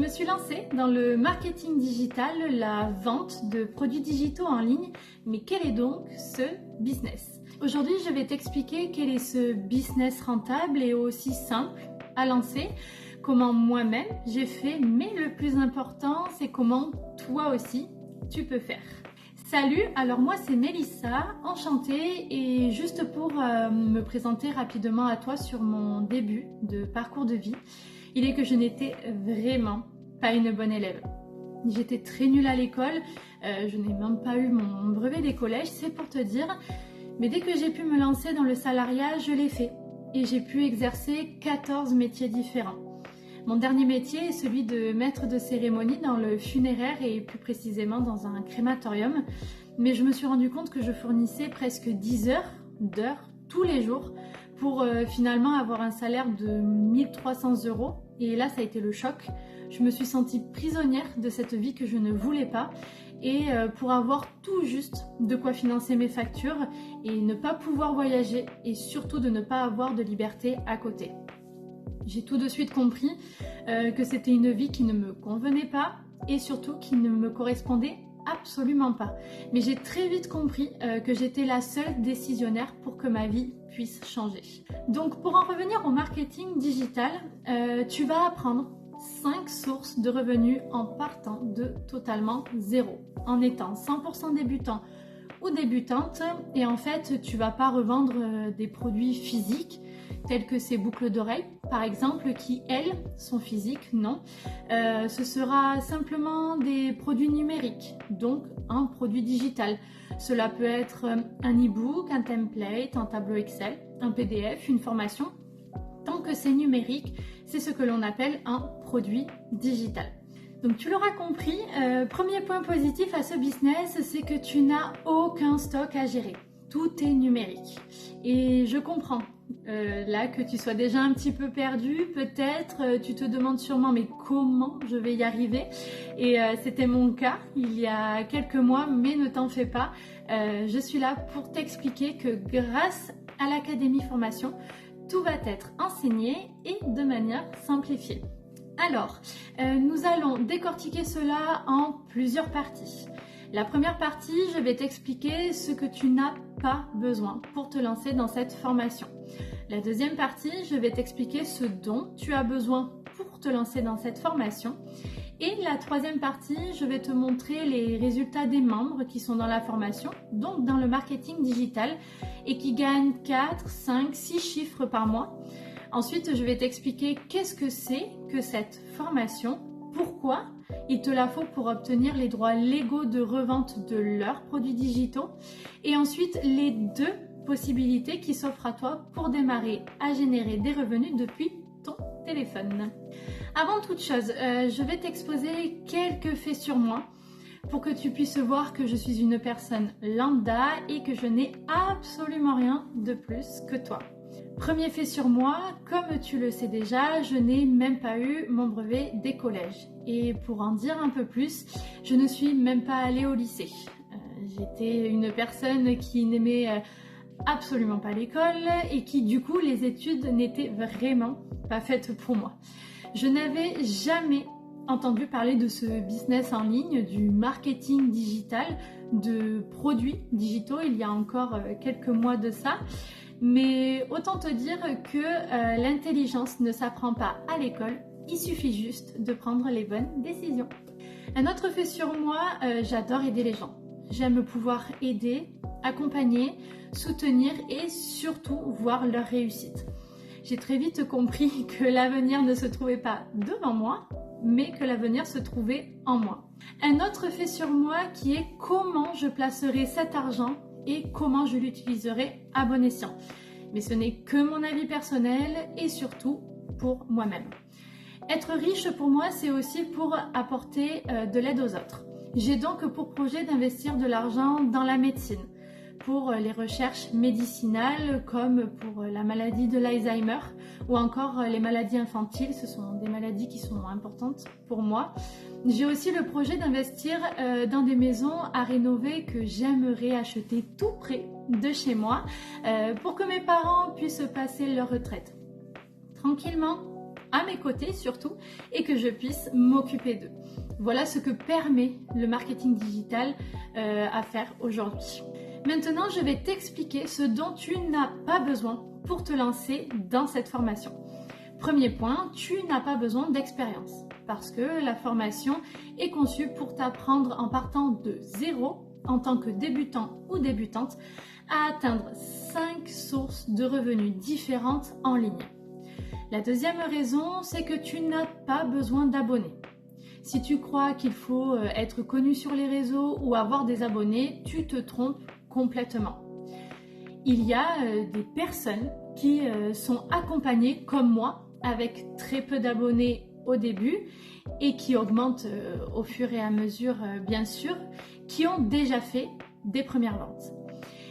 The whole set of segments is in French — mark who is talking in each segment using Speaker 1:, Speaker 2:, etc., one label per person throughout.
Speaker 1: Je me suis lancée dans le marketing digital, la vente de produits digitaux en ligne. Mais quel est donc ce business? Aujourd'hui, je vais t'expliquer quel est ce business rentable et aussi simple à lancer, comment moi-même j'ai fait, mais le plus important, c'est comment toi aussi tu peux faire. Salut, alors moi c'est Mélissa, enchantée, et juste pour me présenter rapidement à toi sur mon début de parcours de vie, il est que je n'étais vraiment pas une bonne élève. J'étais très nulle à l'école, je n'ai même pas eu mon brevet des collèges, c'est pour te dire, mais dès que j'ai pu me lancer dans le salariat, je l'ai fait et j'ai pu exercer 14 métiers différents. Mon dernier métier est celui de maître de cérémonie dans le funéraire et plus précisément dans un crématorium. Mais je me suis rendu compte que je fournissais presque 10 d'heures tous les jours pour finalement avoir un salaire de 1300 €. Et là, ça a été le choc. Je me suis sentie prisonnière de cette vie que je ne voulais pas. Et pour avoir tout juste de quoi financer mes factures et ne pas pouvoir voyager et surtout de ne pas avoir de liberté à côté. J'ai tout de suite compris que c'était une vie qui ne me convenait pas et surtout qui ne me correspondait absolument pas. Mais j'ai très vite compris que j'étais la seule décisionnaire pour que ma vie puisse changer. Donc pour en revenir au marketing digital, tu vas apprendre 5 sources de revenus en partant de totalement zéro, en étant 100% débutant ou débutante. Et en fait, tu vas pas revendre des produits physiques telles que ces boucles d'oreilles, par exemple, qui, elles, sont physiques, non. Ce sera simplement des produits numériques, donc un produit digital. Cela peut être un e-book, un template, un tableau Excel, un PDF, une formation. Tant que c'est numérique, c'est ce que l'on appelle un produit digital. Donc tu l'auras compris, premier point positif à ce business, c'est que tu n'as aucun stock à gérer. Tout est numérique. Et je comprends là que tu sois déjà un petit peu perdu, peut-être tu te demandes sûrement mais comment je vais y arriver? Et c'était mon cas il y a quelques mois, mais ne t'en fais pas, je suis là pour t'expliquer que grâce à l'Académie Formation, tout va être enseigné et de manière simplifiée. Alors, nous allons décortiquer cela en plusieurs parties. La première partie, je vais t'expliquer ce que tu n'as pas besoin pour te lancer dans cette formation. La deuxième partie, je vais t'expliquer ce dont tu as besoin pour te lancer dans cette formation. Et la troisième partie, je vais te montrer les résultats des membres qui sont dans la formation, donc dans le marketing digital, et qui gagnent 4, 5, 6 chiffres par mois. Ensuite, je vais t'expliquer qu'est-ce que c'est que cette formation, pourquoi il te la faut pour obtenir les droits légaux de revente de leurs produits digitaux, et ensuite les 2 possibilités qui s'offrent à toi pour démarrer à générer des revenus depuis ton téléphone. Avant toute chose, je vais t'exposer quelques faits sur moi pour que tu puisses voir que je suis une personne lambda et que je n'ai absolument rien de plus que toi. Premier fait sur moi, comme tu le sais déjà, je n'ai même pas eu mon brevet des collèges. Et pour en dire un peu plus, je ne suis même pas allée au lycée. J'étais une personne qui n'aimait absolument pas l'école et qui du coup les études n'étaient vraiment pas faites pour moi. Je n'avais jamais entendu parler de ce business en ligne, du marketing digital, de produits digitaux il y a encore quelques mois de ça. Mais autant te dire que l'intelligence ne s'apprend pas à l'école, il suffit juste de prendre les bonnes décisions. Un autre fait sur moi, j'adore aider les gens. J'aime pouvoir aider, accompagner, soutenir et surtout voir leur réussite. J'ai très vite compris que l'avenir ne se trouvait pas devant moi, mais que l'avenir se trouvait en moi. Un autre fait sur moi qui est comment je placerai cet argent et comment je l'utiliserai à bon escient. Mais ce n'est que mon avis personnel et surtout pour moi-même. Être riche pour moi, c'est aussi pour apporter de l'aide aux autres. J'ai donc pour projet d'investir de l'argent dans la médecine, pour les recherches médicinales comme pour la maladie de l'Alzheimer ou encore les maladies infantiles. Ce sont des maladies qui sont importantes pour moi. J'ai aussi le projet d'investir dans des maisons à rénover que j'aimerais acheter tout près de chez moi pour que mes parents puissent passer leur retraite tranquillement à mes côtés surtout et que je puisse m'occuper d'eux. Voilà ce que permet le marketing digital à faire aujourd'hui. Maintenant, je vais t'expliquer ce dont tu n'as pas besoin pour te lancer dans cette formation. Premier point, tu n'as pas besoin d'expérience parce que la formation est conçue pour t'apprendre en partant de zéro en tant que débutant ou débutante à atteindre 5 sources de revenus différentes en ligne. La deuxième raison, c'est que tu n'as pas besoin d'abonnés. Si tu crois qu'il faut être connu sur les réseaux ou avoir des abonnés, tu te trompes complètement. Il y a des personnes qui sont accompagnées comme moi avec très peu d'abonnés au début et qui augmentent au fur et à mesure bien sûr, qui ont déjà fait des premières ventes.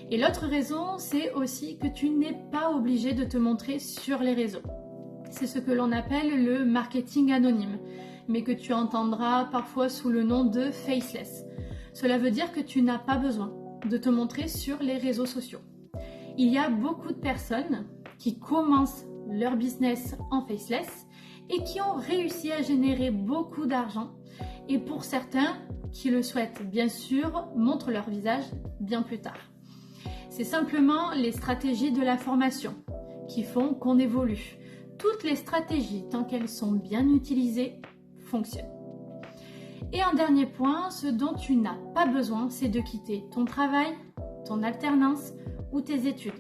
Speaker 1: Et l'autre raison, c'est aussi que tu n'es pas obligé de te montrer sur les réseaux. C'est ce que l'on appelle le marketing anonyme, mais que tu entendras parfois sous le nom de faceless. Cela veut dire que tu n'as pas besoin de te montrer sur les réseaux sociaux. Il y a beaucoup de personnes qui commencent leur business en faceless et qui ont réussi à générer beaucoup d'argent. Et pour certains qui le souhaitent, bien sûr, montrent leur visage bien plus tard. C'est simplement les stratégies de la formation qui font qu'on évolue. Toutes les stratégies, tant qu'elles sont bien utilisées, fonctionnent. Et un dernier point, ce dont tu n'as pas besoin, c'est de quitter ton travail, ton alternance ou tes études.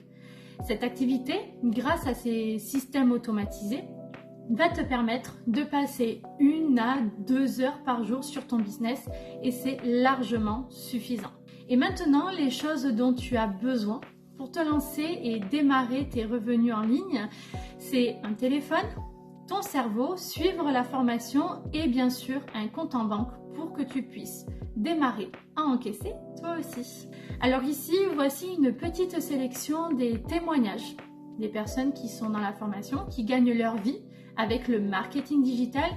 Speaker 1: Cette activité, grâce à ces systèmes automatisés, va te permettre de passer 1 à 2 heures par jour sur ton business et c'est largement suffisant. Et maintenant, les choses dont tu as besoin pour te lancer et démarrer tes revenus en ligne, c'est un téléphone, ton cerveau, suivre la formation et bien sûr un compte en banque pour que tu puisses démarrer à encaisser toi aussi. Alors ici, voici une petite sélection des témoignages des personnes qui sont dans la formation, qui gagnent leur vie avec le marketing digital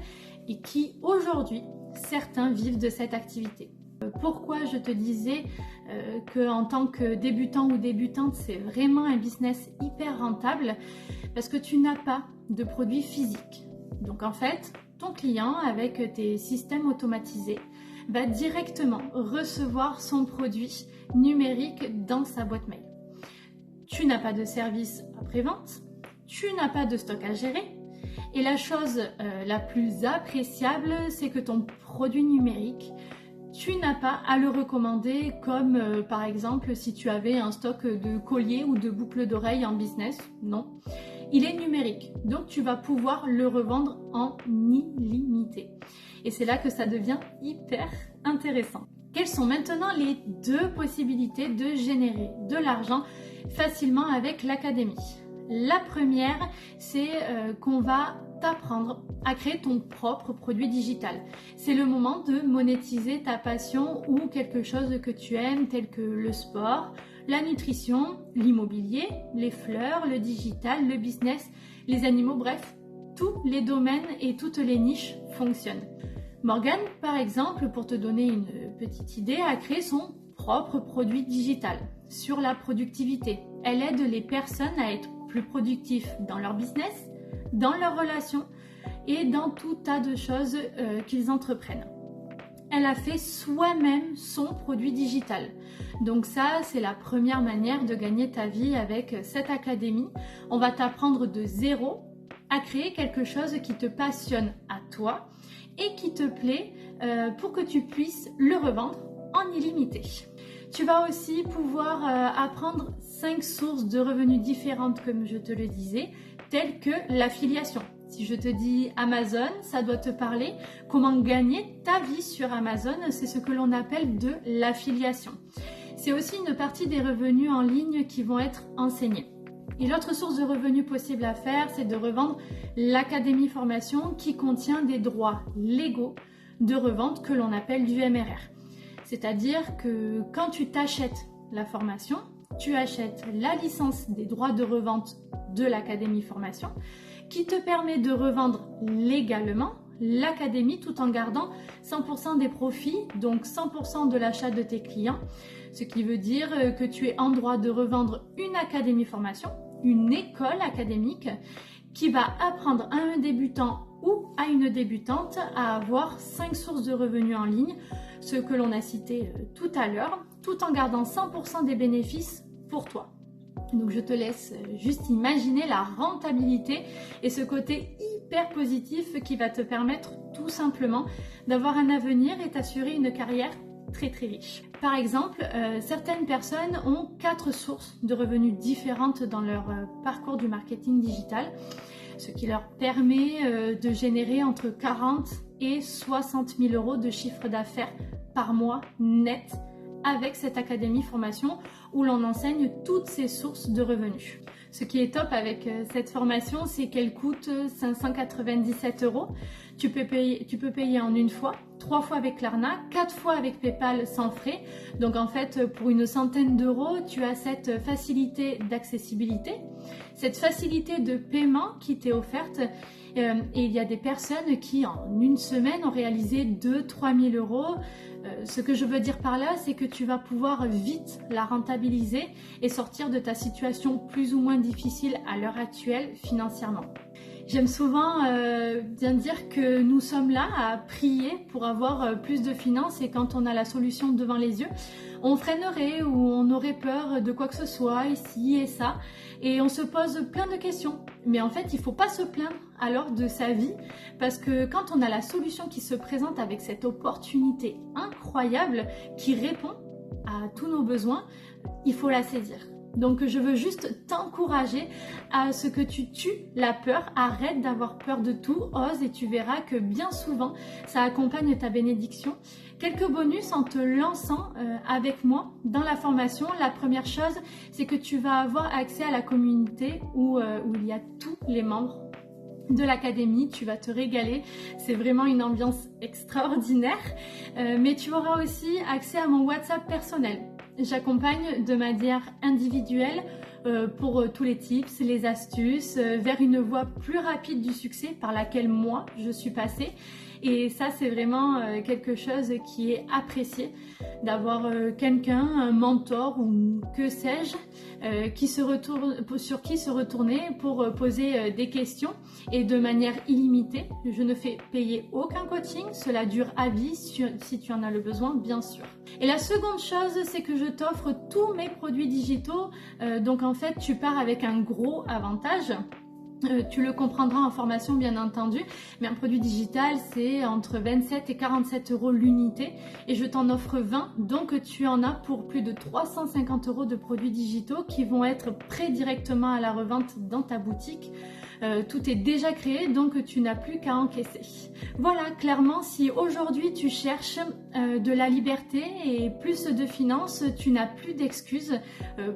Speaker 1: et qui aujourd'hui, certains vivent de cette activité. Pourquoi je te disais qu'en tant que débutant ou débutante, c'est vraiment un business hyper rentable? Parce que tu n'as pas de produits physiques. Donc en fait, ton client, avec tes systèmes automatisés, va directement recevoir son produit numérique dans sa boîte mail. Tu n'as pas de service après-vente, tu n'as pas de stock à gérer. Et la chose la plus appréciable, c'est que ton produit numérique, tu n'as pas à le recommander comme par exemple si tu avais un stock de colliers ou de boucles d'oreilles en business. Non, il est numérique, donc tu vas pouvoir le revendre en illimité. Et c'est là que ça devient hyper intéressant. Quelles sont maintenant les 2 possibilités de générer de l'argent facilement avec l'académie? La première, c'est qu'on va t'apprendre à créer ton propre produit digital. C'est le moment de monétiser ta passion ou quelque chose que tu aimes, tel que le sport, la nutrition, l'immobilier, les fleurs, le digital, le business, les animaux, bref, tous les domaines et toutes les niches fonctionnent. Morgane, par exemple, pour te donner une petite idée, a créé son propre produit digital sur la productivité. Elle aide les personnes à être plus productifs dans leur business, dans leurs relations et dans tout tas de choses qu'ils entreprennent. Elle a fait soi-même son produit digital. Donc ça, c'est la première manière de gagner ta vie avec cette académie. On va t'apprendre de zéro à créer quelque chose qui te passionne à toi et qui te plaît pour que tu puisses le revendre en illimité. Tu vas aussi pouvoir apprendre 5 sources de revenus différentes, comme je te le disais, telles que l'affiliation. Si je te dis Amazon, ça doit te parler. Comment gagner ta vie sur Amazon, c'est ce que l'on appelle de l'affiliation. C'est aussi une partie des revenus en ligne qui vont être enseignés. Et l'autre source de revenus possible à faire, c'est de revendre l'académie formation qui contient des droits légaux de revente que l'on appelle du MRR. C'est-à-dire que quand tu t'achètes la formation, tu achètes la licence des droits de revente de l'académie formation qui te permet de revendre légalement l'académie tout en gardant 100% des profits, donc 100% de l'achat de tes clients, ce qui veut dire que tu es en droit de revendre une académie formation, une école académique qui va apprendre à un débutant ou à une débutante à avoir 5 sources de revenus en ligne, ce que l'on a cité tout à l'heure, tout en gardant 100% des bénéfices pour toi. Donc je te laisse juste imaginer la rentabilité et ce côté hyper positif qui va te permettre tout simplement d'avoir un avenir et t'assurer une carrière très riche. Par exemple, certaines personnes ont 4 sources de revenus différentes dans leur parcours du marketing digital, ce qui leur permet de générer entre 40 et 60 000 euros de chiffre d'affaires par mois net avec cette académie formation où l'on enseigne toutes ces sources de revenus. Ce qui est top avec cette formation, c'est qu'elle coûte 597 euros. Tu peux payer en une fois, 3 fois avec Klarna, 4 fois avec PayPal sans frais. Donc en fait, pour une centaine d'euros, tu as cette facilité d'accessibilité, cette facilité de paiement qui t'est offerte. Et il y a des personnes qui en une semaine ont réalisé 2-3 000 euros. Ce que je veux dire par là, c'est que tu vas pouvoir vite la rentabiliser et sortir de ta situation plus ou moins difficile à l'heure actuelle financièrement. J'aime souvent bien dire que nous sommes là à prier pour avoir plus de finances et quand on a la solution devant les yeux, on freinerait ou on aurait peur de quoi que ce soit, ici et ça, et on se pose plein de questions. Mais en fait, il ne faut pas se plaindre alors de sa vie parce que quand on a la solution qui se présente avec cette opportunité incroyable qui répond à tous nos besoins, il faut la saisir. Donc je veux juste t'encourager à ce que tu tues la peur, arrête d'avoir peur de tout, ose et tu verras que bien souvent ça accompagne ta bénédiction. Quelques bonus en te lançant avec moi dans la formation. La première chose, c'est que tu vas avoir accès à la communauté où il y a tous les membres de l'académie, tu vas te régaler, c'est vraiment une ambiance extraordinaire, mais tu auras aussi accès à mon WhatsApp personnel. J'accompagne de manière individuelle pour tous les tips, les astuces, vers une voie plus rapide du succès par laquelle moi je suis passée. Et ça, c'est vraiment quelque chose qui est apprécié, d'avoir quelqu'un, un mentor ou que sais-je, sur qui se retourner pour poser des questions et de manière illimitée. Je ne fais payer aucun coaching, cela dure à vie si tu en as le besoin, bien sûr. Et la seconde chose, c'est que je t'offre tous mes produits digitaux. Donc en fait, tu pars avec un gros avantage. Tu le comprendras en formation bien entendu, mais un produit digital c'est entre 27 et 47 euros l'unité et je t'en offre 20, donc tu en as pour plus de 350 euros de produits digitaux qui vont être prêts directement à la revente dans ta boutique. Tout est déjà créé, donc tu n'as plus qu'à encaisser. Voilà, clairement, si aujourd'hui tu cherches de la liberté et plus de finances, tu n'as plus d'excuses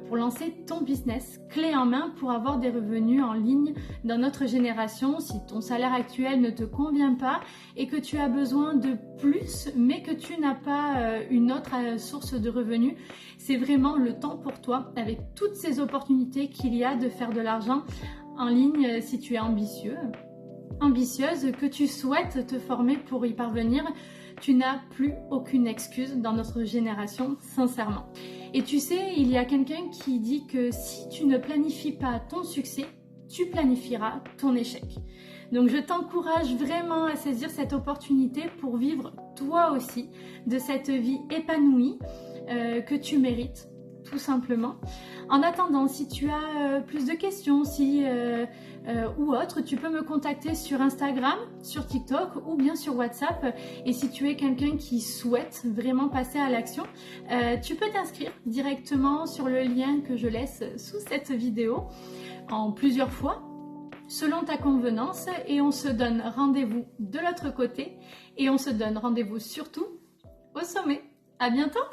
Speaker 1: pour lancer ton business clé en main pour avoir des revenus en ligne dans notre génération. Si ton salaire actuel ne te convient pas et que tu as besoin de plus, mais que tu n'as pas une autre source de revenus, c'est vraiment le temps pour toi, avec toutes ces opportunités qu'il y a de faire de l'argent en ligne si tu es ambitieuse, que tu souhaites te former pour y parvenir, tu n'as plus aucune excuse dans notre génération, sincèrement. Et tu sais, il y a quelqu'un qui dit que si tu ne planifies pas ton succès, tu planifieras ton échec. Donc je t'encourage vraiment à saisir cette opportunité pour vivre toi aussi de cette vie épanouie que tu mérites. Tout simplement. En attendant, si tu as plus de questions ou autres, tu peux me contacter sur Instagram, sur TikTok ou bien sur WhatsApp. Et si tu es quelqu'un qui souhaite vraiment passer à l'action, tu peux t'inscrire directement sur le lien que je laisse sous cette vidéo en plusieurs fois, selon ta convenance. Et on se donne rendez-vous de l'autre côté et on se donne rendez-vous surtout au sommet. À bientôt!